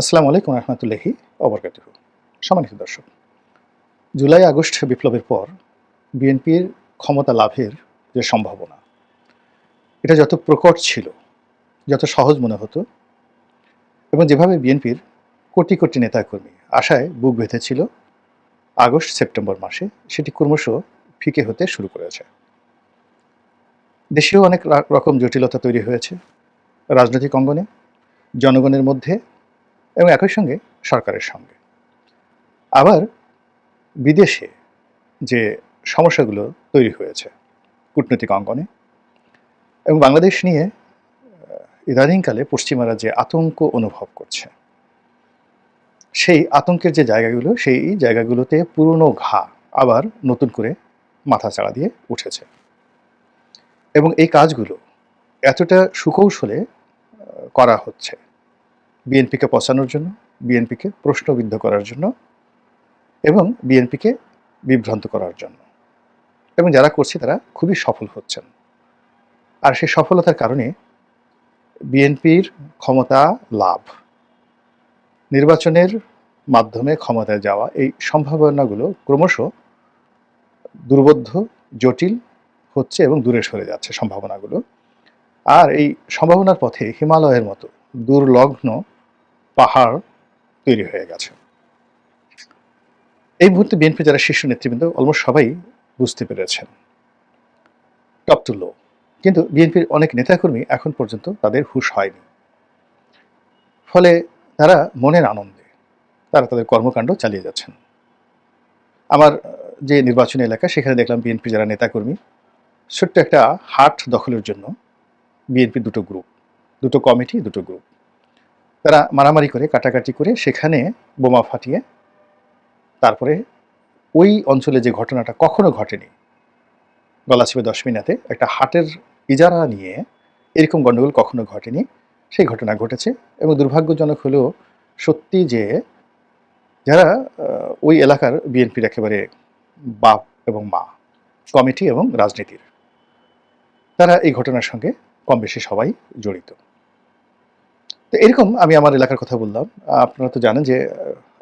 আসসালামু আলাইকুম রহমতুল্লাহি ওবরকাতুহু। সম্মানিত দর্শক, জুলাই আগস্ট বিপ্লবের পর বিএনপির ক্ষমতা লাভের যে সম্ভাবনা, এটা যত প্রকট ছিল, যত সহজ মনে হতো, এবং যেভাবে বিএনপির কোটি কোটি নেতাকর্মী আশায় বুক বেঁধেছিল আগস্ট সেপ্টেম্বর মাসে, সেটি ক্রমশ ফিকে হতে শুরু করেছে। দেশেও অনেক রকম জটিলতা তৈরি হয়েছে রাজনৈতিক অঙ্গনে, জনগণের মধ্যে এবং একই সঙ্গে সরকারের সঙ্গে। আবার বিদেশে যে সমস্যাগুলো তৈরি হয়েছে কূটনৈতিক অঙ্গনে, এবং বাংলাদেশ নিয়ে ইদানিংকালে পশ্চিমারা যে আতঙ্ক অনুভব করছে, সেই আতঙ্কের যে জায়গাগুলো, সেই জায়গাগুলোতে পুরনো ঘা আবার নতুন করে মাথাচাড়া দিয়ে উঠেছে। এবং এই কাজগুলো এতটা সুকৌশলে করা হচ্ছে বিএনপিকে পচানোর জন্য, বিএনপিকে প্রশ্নবিদ্ধ করার জন্য এবং বিএনপিকে বিভ্রান্ত করার জন্য। এবং যারা করছে তারা খুবই সফল হচ্ছেন। আর সেই সফলতার কারণে বিএনপির ক্ষমতা লাভ, নির্বাচনের মাধ্যমে ক্ষমতায় যাওয়া, এই সম্ভাবনাগুলো ক্রমশ দুর্বোধ্য, জটিল হচ্ছে এবং দূরে সরে যাচ্ছে সম্ভাবনাগুলো। আর এই সম্ভাবনার পথে হিমালয়ের মতো দুর্লগ্ন পাহাড় তৈরি হয়ে গেছে। এই মুহূর্তে বিএনপি যারা শীর্ষ নেতৃবৃন্দ অলমোস্ট সবাই বুঝতে পেরেছেন টপ টু লো, কিন্তু বিএনপির অনেক নেতাকর্মী এখন পর্যন্ত তাদের হুঁশ হয়নি। ফলে তারা মনের আনন্দে তারা তাদের কর্মকাণ্ড চালিয়ে যাচ্ছেন। আমার যে নির্বাচনী এলাকা, সেখানে দেখলাম বিএনপি যারা নেতাকর্মী ছোট্ট একটা হাট দখলের জন্য বিএনপির দুটো গ্রুপ, দুটো কমিটি, দুটো গ্রুপ, তারা মারামারি করে, কাটাকাটি করে, সেখানে বোমা ফাটিয়ে, তারপরে ওই অঞ্চলে যে ঘটনাটা কখনো ঘটেনি, গলাচিপে 10 মিনিটে একটা হাটের ইজারা নিয়ে এরকম গণ্ডগোল কখনো ঘটেনি, সেই ঘটনা ঘটেছে। এবং দুর্ভাগ্যজনক হলেও সত্যি যে যারা ওই এলাকার বিএনপির একেবারে বাপ এবং মা, কমিটি এবং রাজনীতির, তারা এই ঘটনার সঙ্গে কম বেশি সবাই জড়িত। তো এরকম আমি আমার এলাকার কথা বললাম। আপনারা তো জানেন যে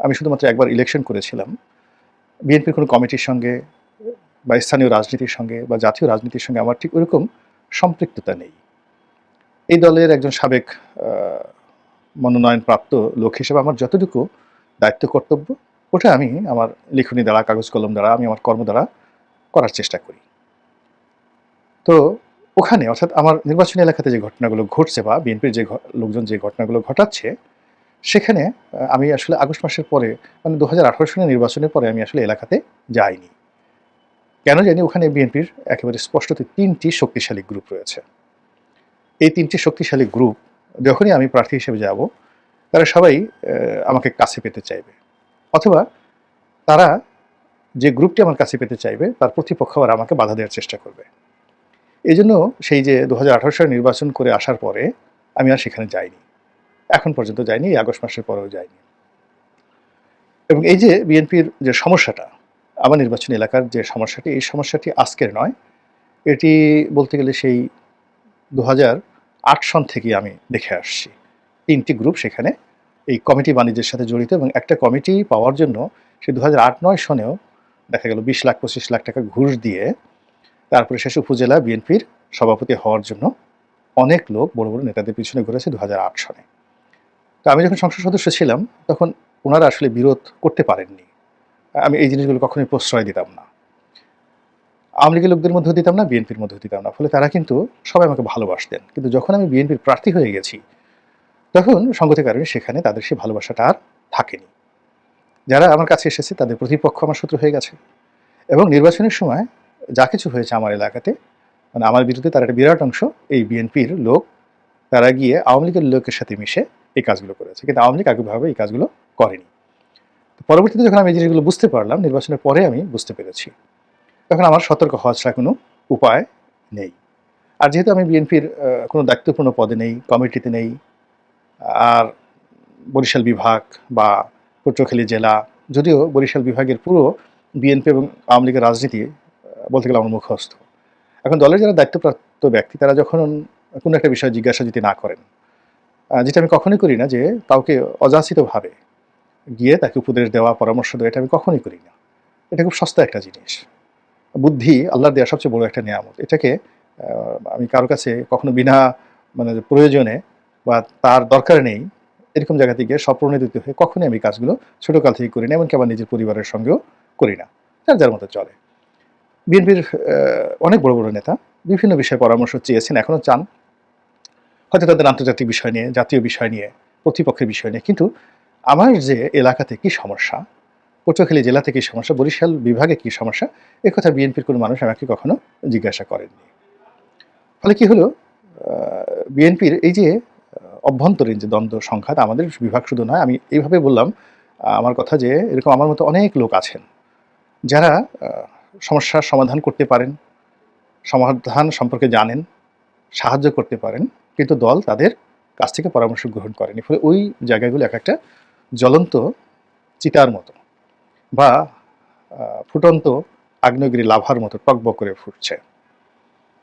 আমি শুধুমাত্র একবার ইলেকশন করেছিলাম। বিএনপির কোনো কমিটির সঙ্গে বা স্থানীয় রাজনীতির সঙ্গে বা জাতীয় রাজনীতির সঙ্গে আমার ঠিক ওরকম সম্পৃক্ততা নেই। এই দলের একজন সাবেক মনোনয়নপ্রাপ্ত লোক হিসেবে আমার যতটুকু দায়িত্ব কর্তব্য, ওটা আমি আমার লিখনী দ্বারা, কাগজ কলম দ্বারা, আমি আমার কর্ম দ্বারা করার চেষ্টা করি। তো ওখানে, অর্থাৎ আমার নির্বাচনী এলাকাতে যে ঘটনাগুলো ঘটছে বা বিএনপির যে লোকজন যে ঘটনাগুলো ঘটাচ্ছে, সেখানে আমি আসলে আগস্ট মাসের পরে, মানে 2018 সালের নির্বাচনের পরে আমি আসলে এলাকাতে যাইনি। কেন জানি? ওখানে বিএনপির একেবারে স্পষ্টত 3টি শক্তিশালী গ্রুপ রয়েছে। এই 3টি শক্তিশালী গ্রুপ যখনই আমি প্রার্থী হিসেবে যাব, তারা সবাই আমাকে কাছে পেতে চাইবে, অথবা তারা যে গ্রুপটি আমার কাছে পেতে চাইবে তার প্রতিপক্ষ আবার আমাকে বাধা দেওয়ার চেষ্টা করবে। এই জন্য সেই যে 2018 সালে নির্বাচন করে আসার পরে আমি আর সেখানে যাইনি, এখন পর্যন্ত যাইনি, এই আগস্ট মাসের পরেও যাইনি। এবং এই যে বিএনপির যে সমস্যাটা, আমার নির্বাচনী এলাকার যে সমস্যাটি, এই সমস্যাটি আজকের নয়, এটি বলতে গেলে সেই 2008 সন থেকেই আমি দেখে আসছি। 3টি গ্রুপ সেখানে এই কমিটি বাণিজ্যের সাথে জড়িত, এবং একটা কমিটি পাওয়ার জন্য সে 2008-9 সনেও দেখা গেল 20 লাখ 25 লাখ টাকা ঘুষ দিয়ে তারপরে শেষে উপজেলা বিএনপির সভাপতি হওয়ার জন্য অনেক লোক বড় বড় নেতাদের পিছনে ঘুরেছে 2008 সনে। তো আমি যখন সংসদ সদস্য ছিলাম, তখন ওনারা আসলে বিরোধ করতে পারেননি। আমি এই জিনিসগুলো কখনোই প্রশ্রয় দিতাম না। আওয়ামী লীগের লোকদের মধ্যেও দিতাম না, বিএনপির মধ্যেও দিতাম না। ফলে তারা কিন্তু সবাই আমাকে ভালোবাসতেন। কিন্তু যখন আমি বিএনপির প্রার্থী হয়ে গেছি, তখন সঙ্গতির কারণে সেখানে তাদের সেই ভালোবাসাটা আর থাকেনি। যারা আমার কাছে এসেছে তাদের প্রতিপক্ষ আমার শত্রু হয়ে গেছে। এবং নির্বাচনের সময় যা কিছু হয়েছে আমার এলাকাতে, মানে আমার বিরুদ্ধে তার একটা বিরাট অংশ এই বিএনপির লোক, তারা গিয়ে আওয়ামী লীগের লোকের সাথে মিশে এই কাজগুলো করেছে। কিন্তু আওয়ামী লীগ আগেভাবে এই কাজগুলো করেনি। পরবর্তীতে যখন আমি এই জিনিসগুলো বুঝতে পারলাম, নির্বাচনের পরে আমি বুঝতে পেরেছি, তখন আমার সতর্ক হওয়া ছাড়া কোনো উপায় নেই। আর যেহেতু আমি বিএনপির কোনো দায়িত্বপূর্ণ পদে নেই, কমিটিতে নেই, আর বরিশাল বিভাগ বা পটুয়াখালী জেলা, যদিও বরিশাল বিভাগের পুরো বিএনপি এবং আওয়ামী লীগের রাজনীতি বলতে গেলে আমার মুখস্থ। এখন দলের যারা দায়িত্বপ্রাপ্ত ব্যক্তি, তারা যখন কোনো একটা বিষয়ে জিজ্ঞাসা যদি না করেন, যেটা আমি কখনোই করি না যে কাউকে অযাচিতভাবে গিয়ে তাকে উপদেশ দেওয়া, পরামর্শ দেওয়া, এটা আমি কখনোই করি না। এটা খুব সস্তা একটা জিনিস। বুদ্ধি আল্লাহর দেওয়া সবচেয়ে বড় একটা নেয়ামত। এটাকে আমি কারো কাছে কখনো বিনা মানে প্রয়োজনে বা তার দরকার নেই এরকম জায়গা থেকে স্বপ্রণোদিত হয়ে কখনোই আমি কাজগুলো ছোটকাল থেকে করি না, এমনকি আমার নিজের পরিবারের সঙ্গেও করি না। যার যার মতো চলে। বিএনপির অনেক বড় বড় নেতা বিভিন্ন বিষয়ে পরামর্শ চেয়েছেন, এখনো চান। হয়তো তাদের আন্তর্জাতিক বিষয় নিয়ে, জাতীয় বিষয় নিয়ে, প্রতিপক্ষের বিষয় নিয়ে। কিন্তু আমার যে এলাকাতে কি সমস্যা, পটুয়াখালী জেলাতে কি সমস্যা, বরিশাল বিভাগে কি সমস্যা, এ কথা বিএনপির কোনো মানুষ আমাকে কখনো জিজ্ঞাসা করেননি। ফলে কি হলো, বিএনপির এই যে অভ্যন্তরীণ যে দ্বন্দ্ব সংঘাত, আমাদের বিভাগ শুধু নয়, আমি এইভাবে বললাম আমার কথা যে এরকম আমার মতো অনেক লোক আছেন যারা সমস্যার সমাধান করতে পারেন, সমাধান সম্পর্কে জানেন, সাহায্য করতে পারেন, কিন্তু দল তাদের কাছ থেকে পরামর্শ গ্রহণ করেনি। ফলে ওই জায়গাগুলো এক একটা জ্বলন্ত চিতার মতো বা ফুটন্ত আগ্নেয়গিরি লাভার মতো টগবগ করে ফুটছে।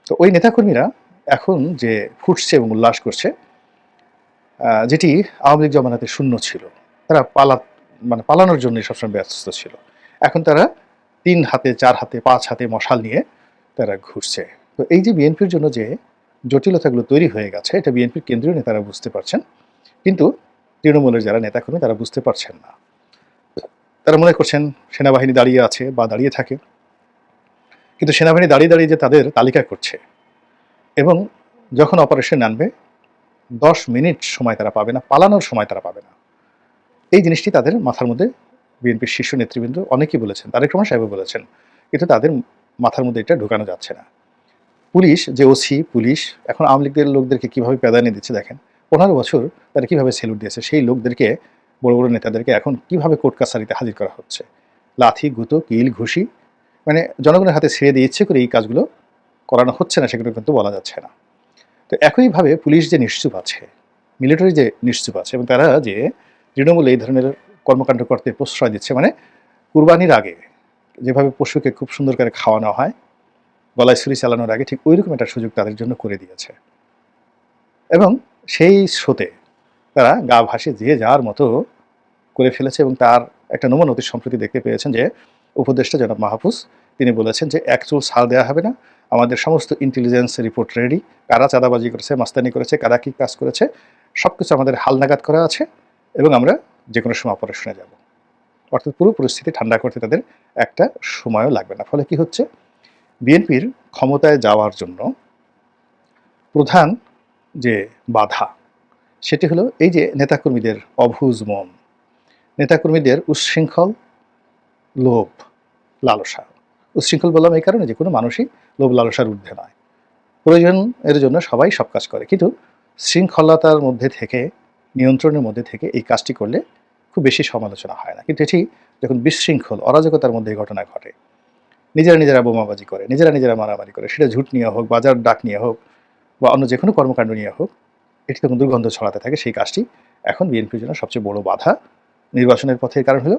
তো ওই নেতাকর্মীরা এখন যে ফুটছে এবং উল্লাস করছে, যেটি আওয়ামী লীগ জমানাতে শূন্য ছিল। তারা পালানোর জন্য সবসময় ব্যস্ত ছিল। এখন তারা ৩ হাতে, ৪ হাতে, ৫ হাতে মশাল নিয়ে তারা ঘুরছে। তো এই যে বিএনপির জন্য যে জটিলতাগুলো তৈরি হয়ে গেছে, এটা বিএনপির কেন্দ্রীয় নেতারা বুঝতে পারছেন। কিন্তু তৃণমূলের যারা নেতাকর্মী তারা বুঝতে পারছেন না। তারা মনে করছেন সেনাবাহিনী দাঁড়িয়ে আছে বা দাঁড়িয়ে থাকে। কিন্তু সেনাবাহিনী দাঁড়িয়ে দাঁড়িয়ে যে তাদের তালিকা করছে এবং যখন অপারেশন আনবে ১০ মিনিট সময় তারা পাবে না, পালানোর সময় তারা পাবে না। এই জিনিসটি তাদের মাথার মধ্যে বিএনপির শীর্ষ নেতৃবৃন্দ অনেকেই বলেছেন, তারেক রহমান সাহেবও বলেছেন। কিন্তু তাদের মাথার মধ্যে এটা ঢোকানো যাচ্ছে না। পুলিশ যে ওসি পুলিশ এখন আওয়ামী লীগের লোকদেরকে কীভাবে প্যাদানি দিচ্ছে দেখেন। ১৫ বছর তারা কীভাবে সেলুট দিয়েছে, সেই লোকদেরকে, বড় বড় নেতাদেরকে এখন কীভাবে কোর্ট কাছারিতে হাজির করা হচ্ছে। লাথি, গুঁতো, কিল, ঘুষি, মানে জনগণের হাতে ছেড়ে দিয়ে ইচ্ছে করে এই কাজগুলো করানো হচ্ছে না, সেগুলো কিন্তু বলা যাচ্ছে না। তো একইভাবে পুলিশ যে নিশ্চুপ আছে, মিলিটারি যে নিশ্চুপ আছে, এবং তারা যে তৃণমূলে এই ধরনের কর্মকাণ্ড করতে প্রশ্রয় দিচ্ছে, মানে কুরবানির আগে যেভাবে পশুকে খুব সুন্দর করে খাওয়ানো হয় গলায় ছুরি চালানোর আগে, ঠিক ওই রকম একটা সুযোগ তাদের জন্য করে দিয়েছে। এবং সেই স্রোতে তারা গা ভাসে যে যার মতো করে ফেলেছে। এবং তার একটা নমুনা অতি সম্প্রতি দেখতে পেয়েছেন যে উপদেষ্টা জনাব মাহফুজ তিনি বলেছেন যে এক চুল ছাড় দেওয়া হবে না, আমাদের সমস্ত ইন্টেলিজেন্স রিপোর্ট রেডি, কারা চাঁদাবাজি করেছে, মাস্তানি করেছে, কারা কী কাজ করেছে, সব কিছু আমাদের হালনাগাদ করা আছে এবং আমরা যে কোনো সময় অপারেশনে যাব। অর্থাৎ পুরো পরিস্থিতি ঠান্ডা করতে তাদের একটা সময়ও লাগবে না। ফলে কি হচ্ছে, বিএনপির ক্ষমতায় যাওয়ার জন্য প্রধান যে বাধা সেটি হলো এই যে নেতাকর্মীদের অবুঝ মন, নেতাকর্মীদের উচ্ছৃঙ্খল লোভ লালসা। উচ্ছৃঙ্খল বললাম এই কারণে যে কোনো মানুষই লোভ লালসার ঊর্ধ্বে নয়। প্রয়োজন এর জন্য সবাই সব কাজ করে, কিন্তু শৃঙ্খলতার মধ্যে থেকে, নিয়ন্ত্রণের মধ্যে থেকে এই কাজটি করলে খুব বেশি সমালোচনা হয় না। কিন্তু এটি যখন বিশৃঙ্খল অরাজকতার মধ্যে এই ঘটনা ঘটে, নিজেরা নিজেরা বোমাবাজি করে, নিজেরা নিজেরা মারামারি করে, সেটা ঝুট নিয়ে হোক, বাজার ডাক নিয়ে হোক বা অন্য যে কোনো কর্মকাণ্ড নিয়ে হোক, এটি তখন দুর্গন্ধ ছড়াতে থাকে। সেই কাজটি এখন বিএনপির জন্য সবচেয়ে বড় বাধা নির্বাচনের পথে। কারণ হলো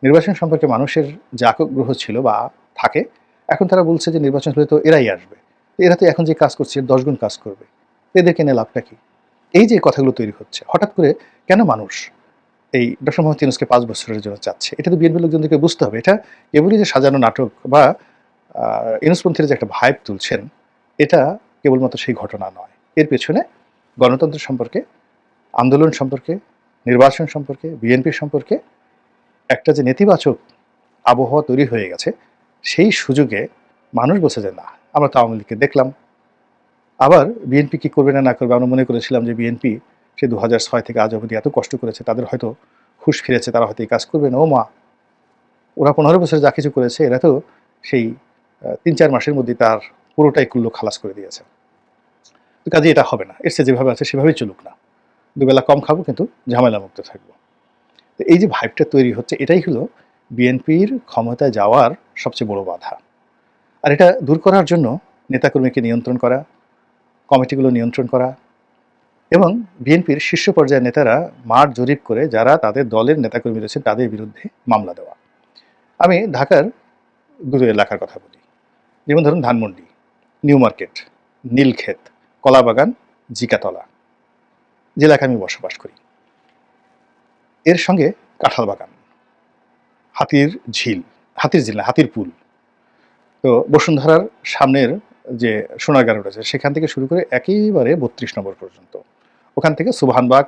নির্বাচন সম্পর্কে মানুষের যে আগ্রহ ছিল বা থাকে, এখন তারা বলছে যে নির্বাচন হলে তো এরাই আসবে, এরা তো এখন যে কাজ করছে 10 গুণ কাজ করবে, এদেরকে নিয়ে লাভটা কি? এই যে কথাগুলো তৈরি হচ্ছে, হঠাৎ করে কেন মানুষ এই ডক্টর মোহাম্মদ ইউনূসকে 5 বছরের জন্য চাচ্ছে, এটা তো বিএনপির লোকজনদেরকে বুঝতে হবে। এটা কেবলই যে সাজানো নাটক বা ইউনূসপন্থীরা যে একটা ভাইব তুলছেন, এটা কেবলমাত্র সেই ঘটনা নয়। এর পেছনে গণতন্ত্র সম্পর্কে, আন্দোলন সম্পর্কে, নির্বাচন সম্পর্কে, বিএনপি সম্পর্কে একটা যে নেতিবাচক আবহাওয়া তৈরি হয়ে গেছে, সেই সুযোগে মানুষ বলছে যে না, আমরা তো আওয়ামী লীগকে দেখলাম। আবার বিএনপি কি করবে না না করবে, আমরা মনে করেছিলাম যে বিএনপি সে 2006 থেকে আজ অবধি এত কষ্ট করেছে, তাদের হয়তো হুঁশ ফিরেছে, তারা হয়তো এই কাজ করবে না। ও মা, ওরা 15 বছরে যা কিছু করেছে, এরা তো সেই 3-4 মাসের মধ্যেই তার পুরোটাই কুল্লো খালাস করে দিয়েছে। তো কাজে এটা হবে না, এর চেয়ে যেভাবে আছে সেভাবেই চলুক না, দুবেলা কম খাবো কিন্তু ঝামেলা মুক্ত থাকবো। তো এই যে ভাইবটা তৈরি হচ্ছে, এটাই হলো বিএনপির ক্ষমতায় যাওয়ার সবচেয়ে বড় বাধা। আর এটা দূর করার জন্য নেতাকর্মীকে নিয়ন্ত্রণ করা, কমিটিগুলো নিয়ন্ত্রণ করা এবং বিএনপির শীর্ষ পর্যায়ের নেতারা মাঠ জরিপ করে যারা তাদের দলের নেতাকর্মী রয়েছে তাদের বিরুদ্ধে মামলা দেওয়া। আমি ঢাকার দুটো এলাকার কথা বলি, যেমন ধরুন ধানমন্ডি, নিউ মার্কেট, নীলক্ষেত, কলাবাগান, জিকাতলা। যে এলাকায় আমি বসবাস করি, এর সঙ্গে কাঁঠাল বাগান, হাতির ঝিল, হাতির ঝিল না, হাতির পুল। তো বসুন্ধরার সামনের যে সোনারগাঁও রোড আছে, সেখান থেকে শুরু করে একেবারে ৩২ নম্বর পর্যন্ত, ওখান থেকে সুবহানবাগ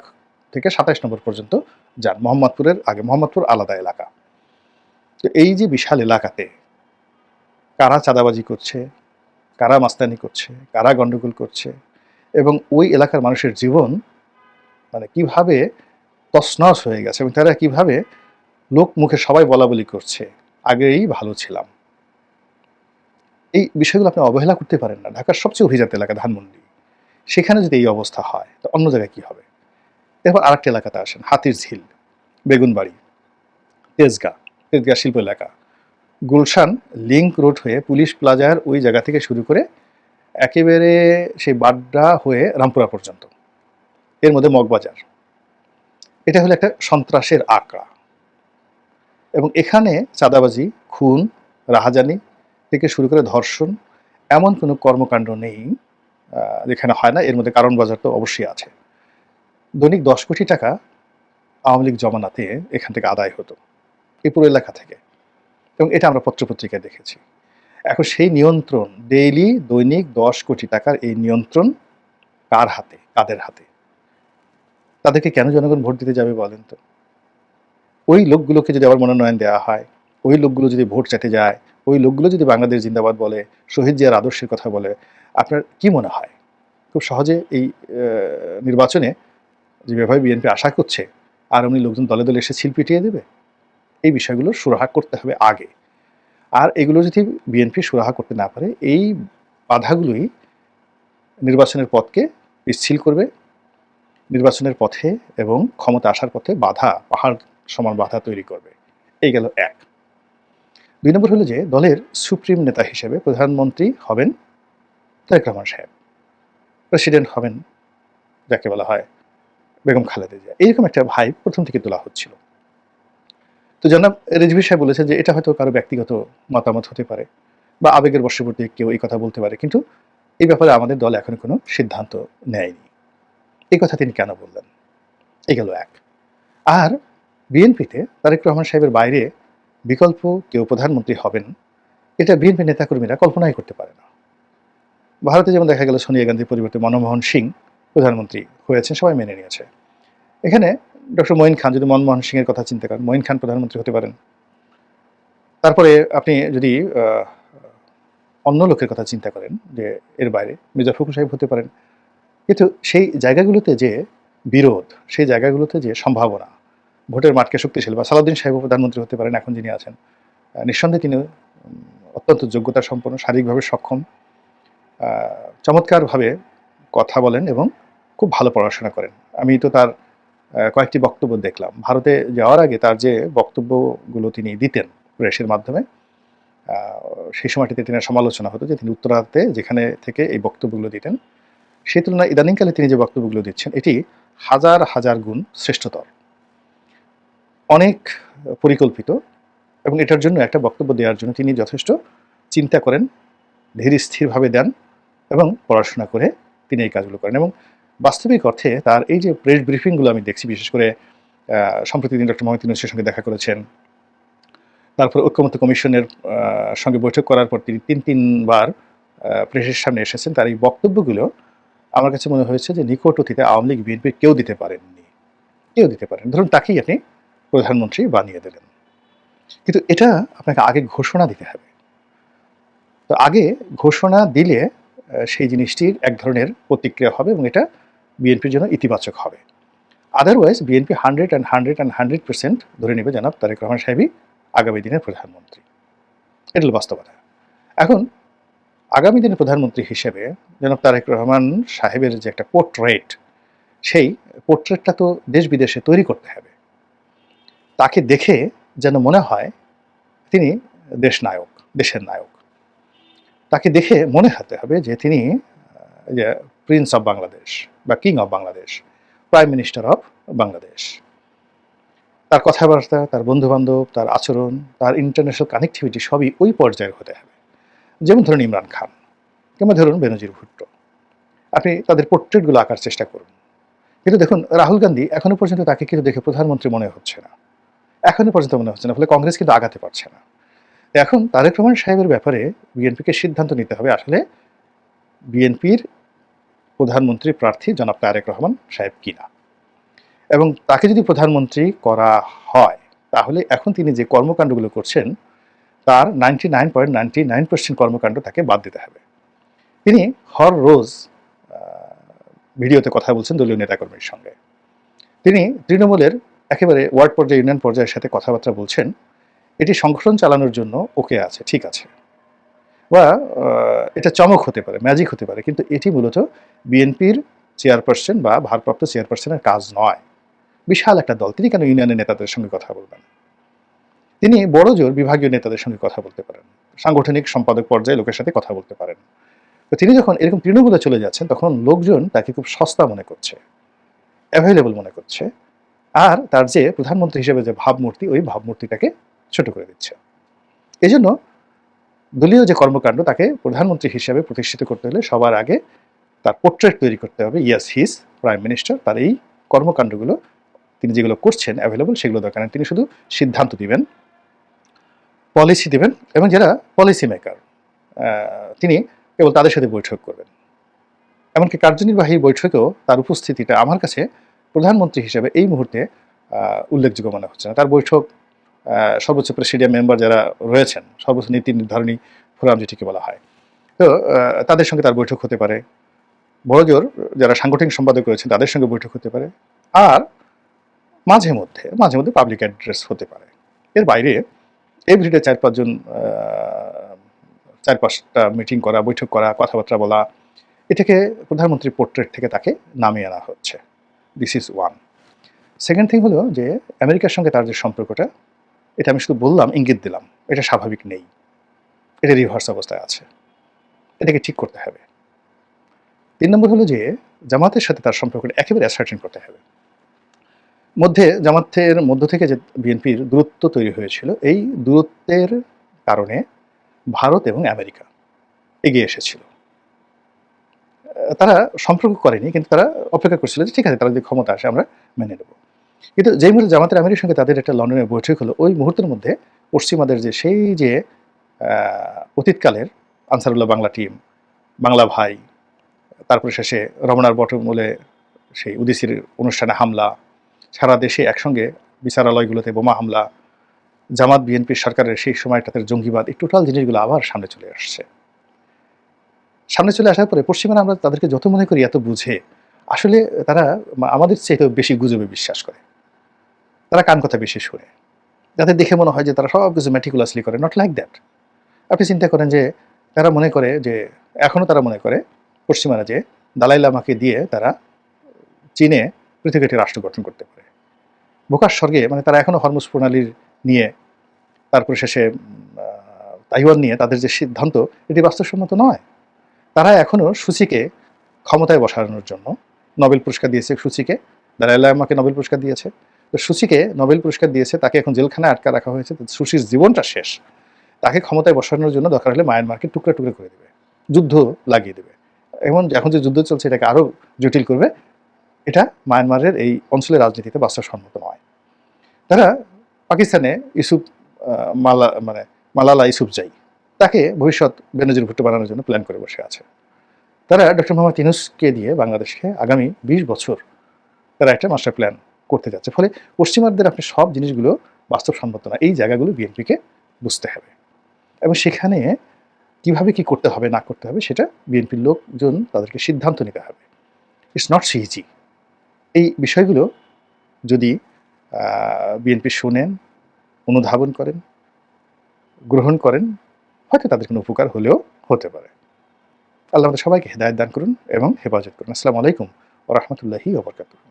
থেকে ২৭ নম্বর পর্যন্ত যান। মোহাম্মদপুরের আগে, মোহাম্মদপুর আলাদা এলাকা। তো এই যে বিশাল এলাকাতে কারা চাঁদাবাজি করছে, কারা মাস্তানি করছে, কারা গন্ডগোল করছে, এবং ওই এলাকার মানুষের জীবন মানে কিভাবে তছনছ হয়ে গেছে, এবং তারা কিভাবে লোক মুখে সবাই বলাবলি করছে আগেই ভালো ছিলাম, এই বিষয়গুলো আপনি অবহেলা করতে পারেন না। ঢাকার সবচেয়ে অভিজাত এলাকা ধানমন্ডি, সেখানে যদি এই অবস্থা হয় তো অন্য জায়গায় কি হবে? এরপর আরেকটা এলাকাতে আসেন, হাতির ঝিল, বেগুনবাড়ি, তেজগাঁ, তেজগাঁ শিল্প এলাকা, গুলশান লিংক রোড হয়ে পুলিশ প্লাজার ওই জায়গা থেকে শুরু করে একেবারে সেই বাড্ডা হয়ে রামপুরা পর্যন্ত, এর মধ্যে মগবাজার। এটা হলো একটা সন্ত্রাসের আঁকড়া, এবং এখানে চাঁদাবাজি, খুন, রাহাজানি থেকে শুরু করে ধর্ষণ, এমন কোনো কর্মকাণ্ড নেই যেখানে হয় না। এর মধ্যে কারণ বাজার তো অবশ্যই আছে। দৈনিক ১০ কোটি টাকা আওয়ামী লীগ জমানাতে এখান থেকে আদায় হতো, এই পুরো এলাকা থেকে, এবং এটা আমরা পত্রপত্রিকায় দেখেছি। এখন সেই নিয়ন্ত্রণ, ডেইলি দৈনিক ১০ কোটি টাকার এই নিয়ন্ত্রণ কার হাতে, কাদের হাতে? তাদেরকে কেন জনগণ ভোট দিতে যাবে বলেন তো? ওই লোকগুলোকে যদি আবার মনোনয়ন দেওয়া হয়, ওই লোকগুলো যদি ভোট চাইতে যায়, ওই লোকগুলো যদি বাংলাদেশ জিন্দাবাদ বলে, শহীদ জিয়ার আদর্শের কথা বলে, আপনার কি মনে হয় খুব সহজে এই নির্বাচনে যেভাবে বিএনপি আশা করছে আর উনি লোকজন দলে দলে এসে ছিল পিটিয়ে দেবে? এই বিষয়গুলো সুরাহা করতে হবে আগে। আর এগুলো যদি বিএনপি সুরাহা করতে না পারে, এই বাধাগুলোই নির্বাচনের পথকে পিচ্ছিল করবে, নির্বাচনের পথে এবং ক্ষমতা আসার পথে বাধা, পাহাড় সমান বাধা তৈরি করবে। এই গেল এক। ২ নম্বর হলো যে দলের সুপ্রিম নেতা হিসেবে প্রধানমন্ত্রী হবেন তারেক রহমান সাহেব, প্রেসিডেন্ট হবেন যাকে বলা হয় বেগম খালেদা জিয়া। এইরকম একটা ভাইব প্রথম থেকে তোলা হচ্ছিল। তো জনাব রিজভী সাহেব বলেছেন যে এটা হয়তো কারো ব্যক্তিগত মতামত হতে পারে বা আবেগের বশবর্তী কেউ এই কথা বলতে পারে, কিন্তু এই ব্যাপারে আমাদের দল এখনো কোনো সিদ্ধান্ত নেয়নি। এই কথা তিনি কেন বললেন? এই গেল এক। আর বিএনপিতে তারেক রহমান সাহেবের বাইরে বিকল্প কেউ প্রধানমন্ত্রী হবেন, এটা বিএনপি নেতাকর্মীরা কল্পনাই করতে পারে না। ভারতে যেমন দেখা গেল সোনিয়া গান্ধীর পরিবর্তে মনমোহন সিং প্রধানমন্ত্রী হয়েছেন, সবাই মেনে নিয়েছে। এখানে ডক্টর মঈন খান, যদি মনমোহন সিংয়ের কথা চিন্তা করেন, মঈন খান প্রধানমন্ত্রী হতে পারেন। তারপরে আপনি যদি অন্য লোকের কথা চিন্তা করেন যে এর বাইরে মির্জা ফখরুল সাহেব হতে পারেন, কিন্তু সেই জায়গাগুলোতে যে বিরোধ, সেই জায়গাগুলোতে যে সম্ভাবনা, ভোটের মাঠকে শক্তিশালী, বা সালাউদ্দিন সাহেব প্রধানমন্ত্রী হতে পারেন এখন যিনি আছেন, নিঃসন্দেহে তিনি অত্যন্ত যোগ্যতা সম্পন্ন, শারীরিকভাবে সক্ষম, চমৎকারভাবে কথা বলেন এবং খুব ভালো পড়াশোনা করেন। আমি তো তার কয়েকটি বক্তব্য দেখলাম। ভারতে যাওয়ার আগে তার যে বক্তব্যগুলো তিনি দিতেন প্রেসের মাধ্যমে, সেই সময়টিতে তিনি সমালোচনা হতো যে তিনি উত্তরাতে যেখানে থেকে এই বক্তব্যগুলো দিতেন, সেই তুলনায় ইদানিংকালে তিনি যে বক্তব্যগুলো দিচ্ছেন এটি হাজার হাজার গুণ শ্রেষ্ঠতর, অনেক পরিকল্পিত, এবং এটার জন্য একটা বক্তব্য দেওয়ার জন্য তিনি যথেষ্ট চিন্তা করেন, ধীর স্থিরভাবে দেন, এবং পড়াশোনা করে তিনি এই কাজগুলো করেন। এবং বাস্তবিক অর্থে তার এই যে প্রেস ব্রিফিংগুলো আমি দেখছি, বিশেষ করে সম্প্রতি তিনি ডক্টর মোহাম্মদ ইউনূসের সঙ্গে দেখা করেছেন, তারপর ঐক্যমত্য কমিশনের সঙ্গে বৈঠক করার পর তিনি তিনবার প্রেসের সামনে এসেছেন। তার এই বক্তব্যগুলো আমার কাছে মনে হয়েছে যে নিকট অতীতে আওয়ামী লীগ বিএনপি কেউ দিতে পারেননি, কেউ দিতে পারেন। ধরুন তাকেই আপনি প্রধানমন্ত্রী বানিয়ে দিলেন, কিন্তু এটা আপনাকে আগে ঘোষণা দিতে হবে। তো আগে ঘোষণা দিলে সেই জিনিসটির এক ধরনের প্রতিক্রিয়া হবে, এবং এটা বিএনপির জন্য ইতিবাচক হবে। আদারওয়াইজ বিএনপি 100% ধরে নেবে জনাব তারেক রহমান সাহেবই আগামী দিনের প্রধানমন্ত্রী। এটা হলো বাস্তবতা। এখন আগামী দিনের প্রধানমন্ত্রী হিসেবে জনাব তারেক রহমান সাহেবের যে একটা পোর্ট্রেট, সেই পোর্ট্রেটটা তো দেশ বিদেশে তৈরি করতে হবে। তাকে দেখে যেন মনে হয় তিনি দেশনায়ক, দেশের নায়ক। তাকে দেখে মনে হতে হবে যে তিনি যে প্রিন্স অফ বাংলাদেশ বা king of Bangladesh, prime minister of Bangladesh. তার কথাবার্তা, তার বন্ধুবান্ধব, তার আচরণ, তার ইন্টারন্যাশনাল কানেক্টিভিটি সবই ওই পর্যায়ের হতে হবে। যেমন ধরুন ইমরান খান কিংবা ধরুন বেনজির ভুট্টো, আপনি তাদের পোর্ট্রেটগুলো আঁকার চেষ্টা করুন। কিন্তু দেখুন রাহুল গান্ধী এখনো পর্যন্ত তাকে কিন্তু দেখে প্রধানমন্ত্রী মনে হচ্ছে না, এখনো পর্যন্ত মনে হচ্ছে না, ফলে কংগ্রেস কিন্তু আগাতে পারছে না। এখন তারেক রহমান সাহেবের ব্যাপারে বিএনপিকে সিদ্ধান্ত নিতে হবে আসলে বিএনপির প্রধানমন্ত্রী প্রার্থী জনাব তারেক রহমান সাহেব কিনা, এবং তাকে যদি প্রধানমন্ত্রী করা হয় তাহলে এখন তিনি যে কর্মকাণ্ডগুলো করছেন তার 99.99% কর্মকাণ্ড তাকে বাদ দিতে হবে। তিনি হর রোজ ভিডিওতে কথা বলছেন দলীয় নেতাকর্মীর সঙ্গে, তিনি তৃণমূলের একেবারে ওয়ার্ড পর্যায়ে ইউনিয়ন পর্যায়ের সাথে কথাবার্তা বলছেন, এটি সংগঠন চালানোর জন্য ওকে আছে, ঠিক আছে, বা এটা চমক হতে পারে, ম্যাজিক হতে পারে, কিন্তু এটি মূলত বিএনপির চেয়ারপারসন বা ভারপ্রাপ্ত চেয়ারপারসনের কাজ নয়। বিশাল একটা দল, তিনি কেন ইউনিয়নের নেতাদের সঙ্গে কথা বলবেন? তিনি বড় জোর বিভাগীয় নেতাদের সঙ্গে কথা বলতে পারেন, সাংগঠনিক সম্পাদক পর্যায়ে লোকের সাথে কথা বলতে পারেন। তো তিনি যখন এরকম তৃণমূলে চলে যাচ্ছেন তখন লোকজন তাকে খুব সস্তা মনে করছে, অ্যাভেলেবল মনে করছে, আর তার যে প্রধানমন্ত্রী হিসেবে যে ভাবমূর্তি, ওই ভাবমূর্তিটাকে ছোট করে দিচ্ছে। এই জন্য দলীয় যে কর্মকাণ্ড তাকে প্রধানমন্ত্রী হিসেবে প্রতিষ্ঠিত করতে হলে সবার আগে তার পোর্ট্রেট তৈরি করতে হবে, ইয়াস হিজ প্রাইম মিনিস্টার, তার এই কর্মকাণ্ডগুলো তিনি যেগুলো করছেন অ্যাভেলেবল সেগুলো দরকার নেই, তিনি শুধু সিদ্ধান্ত দিবেন, পলিসি দিবেন, এবং যারা পলিসি মেকার তিনি কেবল তাদের সাথে বৈঠক করবেন। এমনকি কার্যনির্বাহী বৈঠকেও তার উপস্থিতিটা আমার কাছে প্রধানমন্ত্রী হিসেবে এই মুহূর্তে উল্লেখযোগ্য মনে হচ্ছে না। তার বৈঠক সর্বোচ্চ প্রেসিডিয়াম মেম্বার যারা রয়েছেন, সর্বোচ্চ নীতি নির্ধারণী ফোরাম যেটিকে বলা হয়, তো তাদের সঙ্গে তার বৈঠক হতে পারে, বড়জোর যারা সাংগঠনিক সম্পাদক রয়েছেন তাদের সঙ্গে বৈঠক হতে পারে, আর মাঝে মধ্যে পাবলিক অ্যাড্রেস হতে পারে। এর বাইরে এভরিডে 4-5 জন 4-5টা মিটিং করা, বৈঠক করা, কথাবার্তা বলা, এটাকে প্রধানমন্ত্রীর পোর্ট্রেট থেকে তাকে নামিয়ে আনা হচ্ছে। This is one. Second thing হলো যে আমেরিকার সঙ্গে তার যে সম্পর্কটা, এটা আমি শুধু বললাম, ইঙ্গিত দিলাম, এটা স্বাভাবিক নেই, এটা রিভার্স অবস্থায় আছে, এটাকে ঠিক করতে হবে। 3 নম্বর হলো যে জামাতের সাথে তার সম্পর্কটা একেবারে অ্যাসার্টেন করতে হবে। জামাতের মধ্য থেকে যে বিএনপির দূরত্ব তৈরি হয়েছিল, এই দূরত্বের কারণে ভারত এবং আমেরিকা এগিয়ে এসেছিল। তারা সম্পর্ক করেনি, কিন্তু তারা অপেক্ষা করছিল যে ঠিক আছে, তারা যদি ক্ষমতা আসে আমরা মেনে নেব। কিন্তু যেই মুহূর্তে জামাতের আমিরের সঙ্গে তাদের একটা লন্ডনের বৈঠক হলো, ওই মুহূর্তের মধ্যে পশ্চিমাদের যে সেই যে অতীতকালের আনসারুল্লাহ বাংলা টিম, বাংলা ভাই, তারপরে শেষে রমনার বটমূলে সেই উদিসির অনুষ্ঠানে হামলা, সারা দেশে একসঙ্গে বিচারালয়গুলোতে বোমা হামলা, জামাত বিএনপির সরকারের সেই সময়টাতে জঙ্গিবাদ, এই টোটাল জিনিসগুলো আবার সামনে চলে আসছে। সামনে চলে আসার পরে পশ্চিমারা আমরা তাদেরকে যত মনে করি এত বুঝে, আসলে তারা আমাদের চেয়ে বেশি গুজবে বিশ্বাস করে, তারা কান কথা বেশি শুনে, যাদের দেখে মনে হয় যে তারা সব কিছু ম্যাটিকুলাসলি করে। Not like that. আপনি চিন্তা করেন যে তারা মনে করে যে, এখনও তারা মনে করে পশ্চিমারা যে দালাই লামাকে দিয়ে তারা চীনে পৃথিবীর একটি রাষ্ট্র গঠন করতে পারে। বোকার স্বর্গে, মানে তারা এখনও হরমুজ প্রণালীর নিয়ে, তারপরে শেষে তাইওয়ান নিয়ে তাদের যে সিদ্ধান্ত, এটি বাস্তবসম্মত নয়। তারা এখনও সূচিকে ক্ষমতায় বসানোর জন্য নোবেল পুরস্কার দিয়েছে, সূচিকে দালাই লামাকে নোবেল পুরস্কার দিয়েছে, তো সূচিকে নোবেল পুরস্কার দিয়েছে, তাকে এখন জেলখানায় আটকা রাখা হয়েছে, সুচির জীবনটা শেষ, তাকে ক্ষমতায় বসানোর জন্য দরকার হলে মায়ানমারকে টুকরা টুকরা করে দেবে, যুদ্ধ লাগিয়ে দেবে, এখন যে যুদ্ধ চলছে এটাকে আরও জটিল করবে। এটা মায়ানমারের এই অঞ্চলের রাজনীতিতে বাস্তবসম্মত নয়। তারা পাকিস্তানে মালালা ইউসুফজাই, তাকে ভবিষ্যৎ বেনজির ভুট্টো বানানোর জন্য প্ল্যান করে বসে আছে। তারা ডক্টর মোহাম্মদ ইউনূসকে দিয়ে বাংলাদেশকে আগামী 20 বছর তারা একটা মাস্টার প্ল্যান করতে যাচ্ছে। ফলে পশ্চিমাদের আপনি সব জিনিসগুলো বাস্তবসম্মত না, এই জায়গাগুলো বিএনপিকে বুঝতে হবে, এবং সেখানে কিভাবে কি করতে হবে না করতে হবে সেটা বিএনপির লোকজন তাদেরকে সিদ্ধান্ত নিতে হবে। It's not so easy. এই বিষয়গুলো যদি বিএনপি শোনেন, অনুধাবন করেন, গ্রহণ করেন, হয়তো তাদের কোনো উপকার হলেও হতে পারে। আল্লাহ আমাদের সবাইকে হেদায়েত দান করুন এবং হেফাজত করুন। আসসালামু আলাইকুম ওয়া রাহমাতুল্লাহি ওয়া বারাকাতুহু।